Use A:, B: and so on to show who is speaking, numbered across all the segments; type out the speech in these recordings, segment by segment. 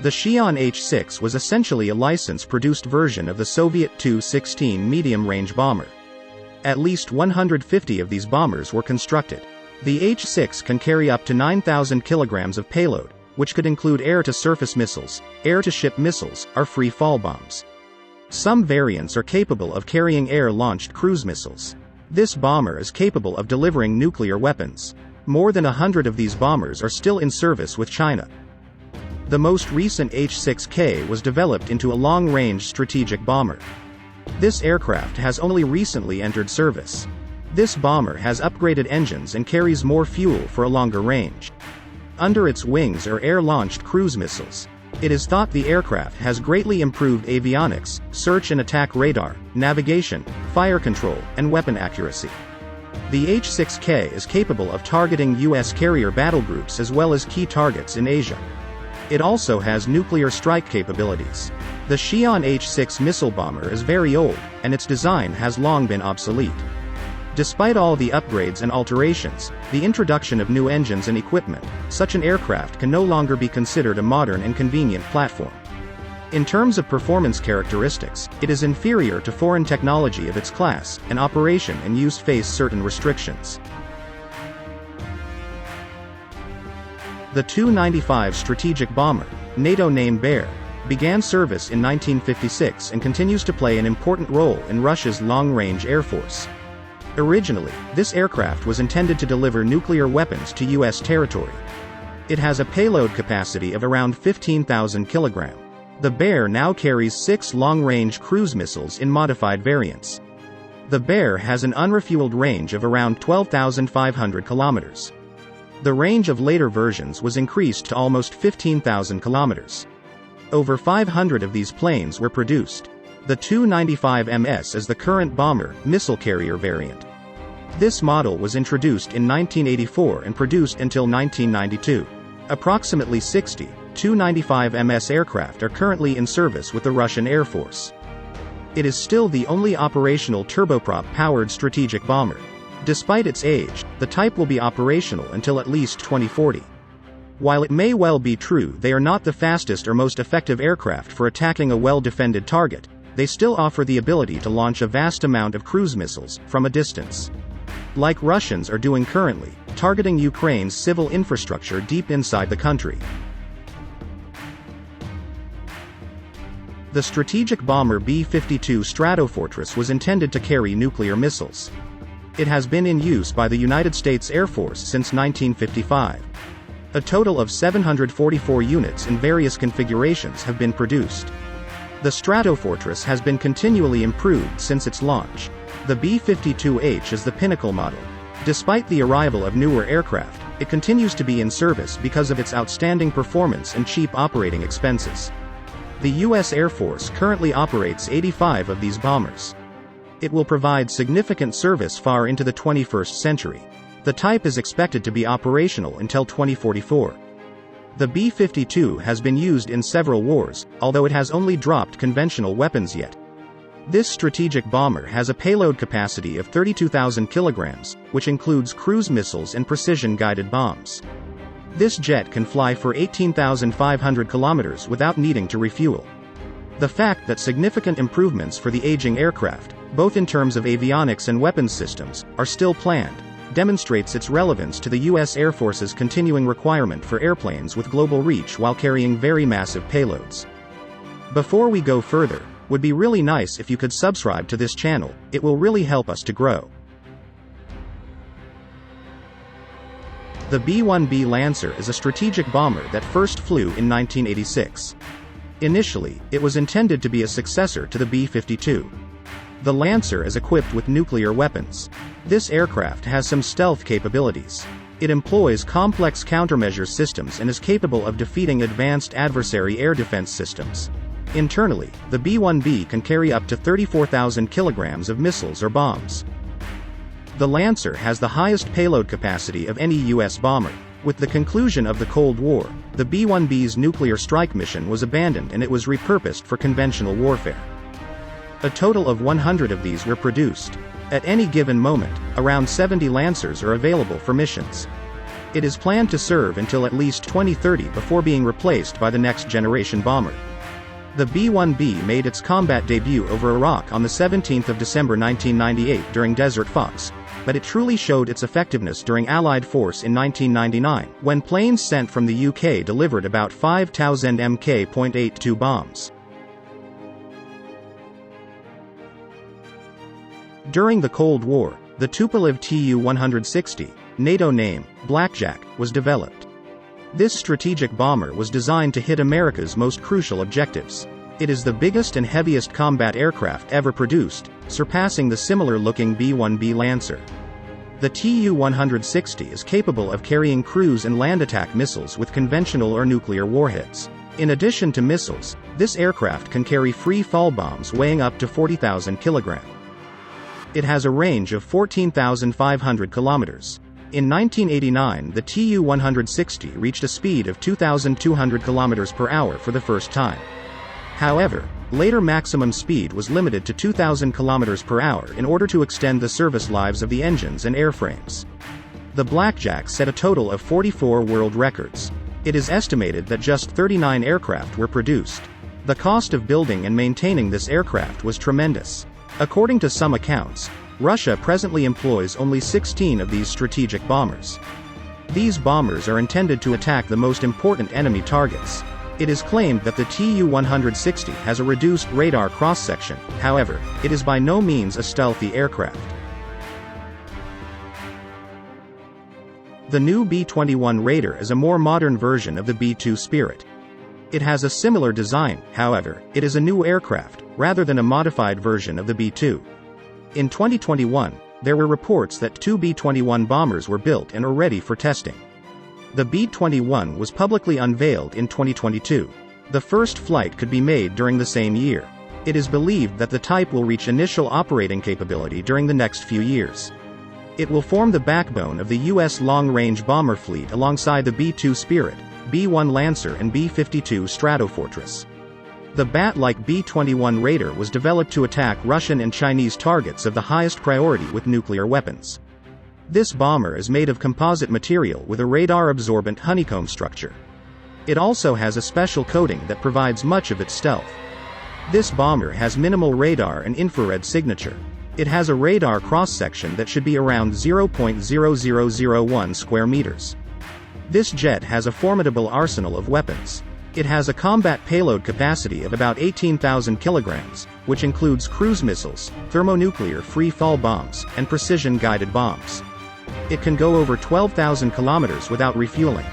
A: The Xi'an H-6 was essentially a license-produced version of the Soviet Tu-16 medium-range bomber. At least 150 of these bombers were constructed. The H-6 can carry up to 9,000 kilograms of payload, which could include air-to-surface missiles, air-to-ship missiles, or free-fall bombs. Some variants are capable of carrying air-launched cruise missiles. This bomber is capable of delivering nuclear weapons. More than 100 of these bombers are still in service with China. The most recent H-6K was developed into a long-range strategic bomber. This aircraft has only recently entered service. This bomber has upgraded engines and carries more fuel for a longer range. Under its wings are air-launched cruise missiles. It is thought the aircraft has greatly improved avionics, search and attack radar, navigation, fire control, and weapon accuracy. The H-6K is capable of targeting U.S. carrier battle groups as well as key targets in Asia. It also has nuclear strike capabilities. The Xi'an H-6 missile bomber is very old, and its design has long been obsolete. Despite all the upgrades and alterations, the introduction of new engines and equipment, such an aircraft can no longer be considered a modern and convenient platform. In terms of performance characteristics, it is inferior to foreign technology of its class, and operation and use face certain restrictions. The Tu-95 strategic bomber, NATO name Bear, began service in 1956 and continues to play an important role in Russia's long-range air force. Originally, this aircraft was intended to deliver nuclear weapons to U.S. territory. It has a payload capacity of around 15,000 kilograms. The Bear now carries 6 long-range cruise missiles in modified variants. The Bear has an unrefueled range of around 12,500 kilometers. The range of later versions was increased to almost 15,000 kilometers. Over 500 of these planes were produced. The Tu-95MS is the current bomber, missile carrier variant. This model was introduced in 1984 and produced until 1992. Approximately 60 Tu-95MS aircraft are currently in service with the Russian Air Force. It is still the only operational turboprop-powered strategic bomber. Despite its age, the type will be operational until at least 2040. While it may well be true they are not the fastest or most effective aircraft for attacking a well-defended target, they still offer the ability to launch a vast amount of cruise missiles from a distance. Like Russians are doing currently, targeting Ukraine's civil infrastructure deep inside the country. The strategic bomber B-52 Stratofortress was intended to carry nuclear missiles. It has been in use by the United States Air Force since 1955. A total of 744 units in various configurations have been produced. The Stratofortress has been continually improved since its launch. The B-52H is the pinnacle model. Despite the arrival of newer aircraft, it continues to be in service because of its outstanding performance and cheap operating expenses. The U.S. Air Force currently operates 85 of these bombers. It will provide significant service far into the 21st century. The type is expected to be operational until 2044. The B-52 has been used in several wars, although it has only dropped conventional weapons yet. This strategic bomber has a payload capacity of 32,000 kilograms, which includes cruise missiles and precision-guided bombs. This jet can fly for 18,500 kilometers without needing to refuel. The fact that significant improvements for the aging aircraft, both in terms of avionics and weapons systems, are still planned, demonstrates its relevance to the U.S. Air Force's continuing requirement for airplanes with global reach while carrying very massive payloads. Before we go further, would be really nice if you could subscribe to this channel, it will really help us to grow. The B-1B Lancer is a strategic bomber that first flew in 1986. Initially, it was intended to be a successor to the B-52. The Lancer is equipped with nuclear weapons. This aircraft has some stealth capabilities. It employs complex countermeasure systems and is capable of defeating advanced adversary air defense systems. Internally, the B-1B can carry up to 34,000 kilograms of missiles or bombs. The Lancer has the highest payload capacity of any U.S. bomber. With the conclusion of the Cold War, the B-1B's nuclear strike mission was abandoned and it was repurposed for conventional warfare. A total of 100 of these were produced. At any given moment, around 70 Lancers are available for missions. It is planned to serve until at least 2030 before being replaced by the next generation bomber. The B-1B made its combat debut over Iraq on the 17th of December 1998 during Desert Fox, but it truly showed its effectiveness during Allied force in 1999, when planes sent from the UK delivered about 5,000 Mk.82 bombs. During the Cold War, the Tupolev Tu-160, NATO name, Blackjack, was developed. This strategic bomber was designed to hit America's most crucial objectives. It is the biggest and heaviest combat aircraft ever produced, surpassing the similar-looking B-1B Lancer. The Tu-160 is capable of carrying cruise and land attack missiles with conventional or nuclear warheads. In addition to missiles, this aircraft can carry free-fall bombs weighing up to 40,000 kilograms. It has a range of 14,500 kilometers. In 1989, the Tu-160 reached a speed of 2,200 kilometers per hour for the first time. However, later maximum speed was limited to 2,000 kilometers per hour in order to extend the service lives of the engines and airframes. The Blackjack set a total of 44 world records. It is estimated that just 39 aircraft were produced. The cost of building and maintaining this aircraft was tremendous. According to some accounts, Russia presently employs only 16 of these strategic bombers. These bombers are intended to attack the most important enemy targets. It is claimed that the Tu-160 has a reduced radar cross-section, however, it is by no means a stealthy aircraft. The new B-21 Raider is a more modern version of the B-2 Spirit. It has a similar design, however, it is a new aircraft, rather than a modified version of the B-2. In 2021, there were reports that 2 B-21 bombers were built and are ready for testing. The B-21 was publicly unveiled in 2022. The first flight could be made during the same year. It is believed that the type will reach initial operating capability during the next few years. It will form the backbone of the U.S. long-range bomber fleet alongside the B-2 Spirit, B-1 Lancer and B-52 Stratofortress. The bat-like B-21 Raider was developed to attack Russian and Chinese targets of the highest priority with nuclear weapons. This bomber is made of composite material with a radar-absorbent honeycomb structure. It also has a special coating that provides much of its stealth. This bomber has minimal radar and infrared signature. It has a radar cross-section that should be around 0.0001 square meters. This jet has a formidable arsenal of weapons. It has a combat payload capacity of about 18,000 kilograms, which includes cruise missiles, thermonuclear free-fall bombs, and precision-guided bombs. It can go over 12,000 kilometers without refueling.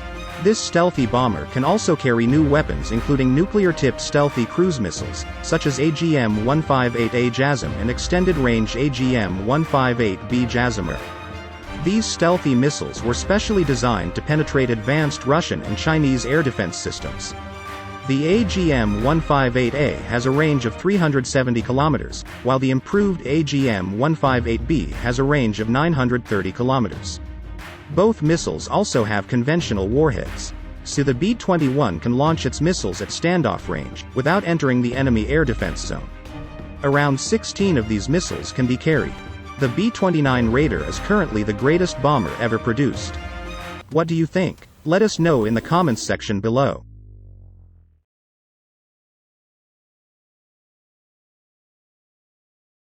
A: This stealthy bomber can also carry new weapons including nuclear-tipped stealthy cruise missiles, such as AGM-158A JASSM and extended-range AGM-158B JASSM. These stealthy missiles were specially designed to penetrate advanced Russian and Chinese air defense systems. The AGM-158A has a range of 370 kilometers, while the improved AGM-158B has a range of 930 kilometers. Both missiles also have conventional warheads, so the B-21 can launch its missiles at standoff range, without entering the enemy air defense zone. Around 16 of these missiles can be carried. The B-29 Raider is currently the greatest bomber ever produced. What do you think? Let us know in the comments section below.